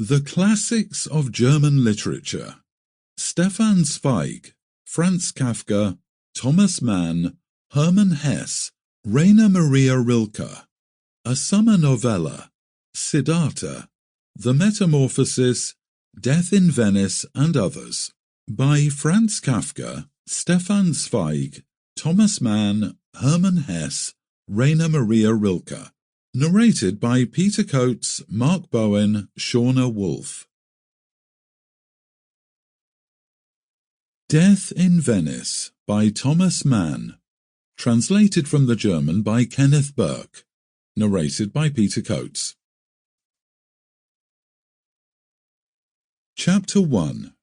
The Classics of German Literature. Stefan Zweig, Franz Kafka, Thomas Mann, Hermann Hesse, Rainer Maria Rilke. A Summer Novella. Siddhartha. The Metamorphosis, Death in Venice and Others. By Franz Kafka, Stefan Zweig, Thomas Mann, Hermann Hesse, Rainer Maria Rilke. Narrated by Peter Coates, Mark Bowen, Shawna Wolf. Death in Venice by Thomas Mann. Translated from the German by Kenneth Burke. Narrated by Peter Coates. Chapter 1.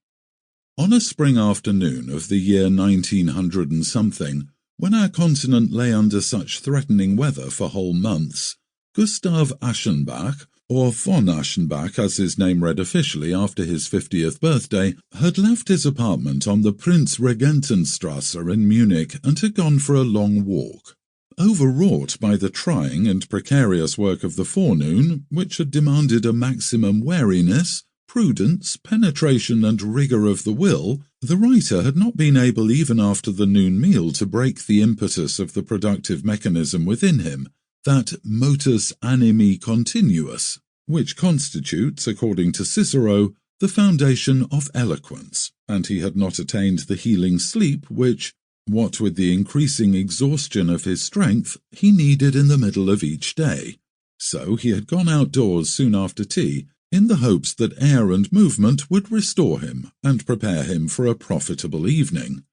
On a spring afternoon of the year 1900 and something, when our continent lay under such threatening weather for whole months, Gustav Aschenbach, or von Aschenbach as his name read officially after his 50th birthday, had left his apartment on the Prinzregentenstrasse in Munich and had gone for a long walk. Overwrought by the trying and precarious work of the forenoon, which had demanded a maximum wariness, prudence, penetration and rigour of the will, the writer had not been able even after the noon meal to break the impetus of the productive mechanism within him, that motus animi continuus, which constitutes, according to Cicero, the foundation of eloquence, and he had not attained the healing sleep which, what with the increasing exhaustion of his strength, he needed in the middle of each day. So he had gone outdoors soon after tea, in the hopes that air and movement would restore him and prepare him for a profitable evening.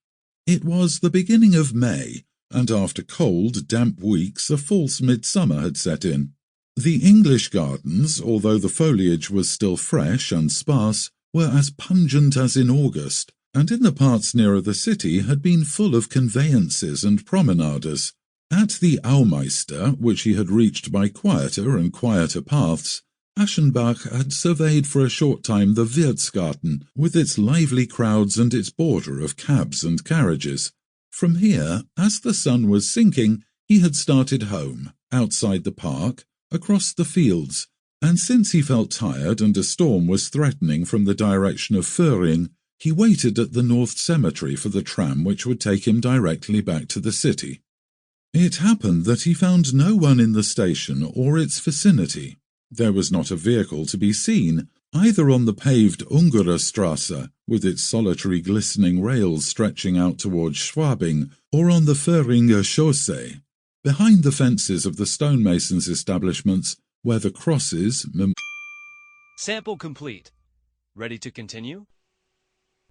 It was the beginning of May, and after cold, damp weeks a false midsummer had set in. The English gardens, although the foliage was still fresh and sparse, were as pungent as in August, and in the parts nearer the city had been full of conveyances and promenaders. At the Aumeister, which he had reached by quieter and quieter paths, Aschenbach had surveyed for a short time the Wirtsgarten, with its lively crowds and its border of cabs and carriages. From here, as the sun was sinking, he had started home, outside the park, across the fields, and since he felt tired and a storm was threatening from the direction of Föhring, he waited at the North Cemetery for the tram which would take him directly back to the city. It happened that he found no one in the station or its vicinity. There was not a vehicle to be seen, either on the paved Ungerstrasse, with its solitary glistening rails stretching out towards Schwabing, or on the Föhringer Chaussee, behind the fences of the stonemasons' establishments, where the crosses... Sample complete. Ready to continue?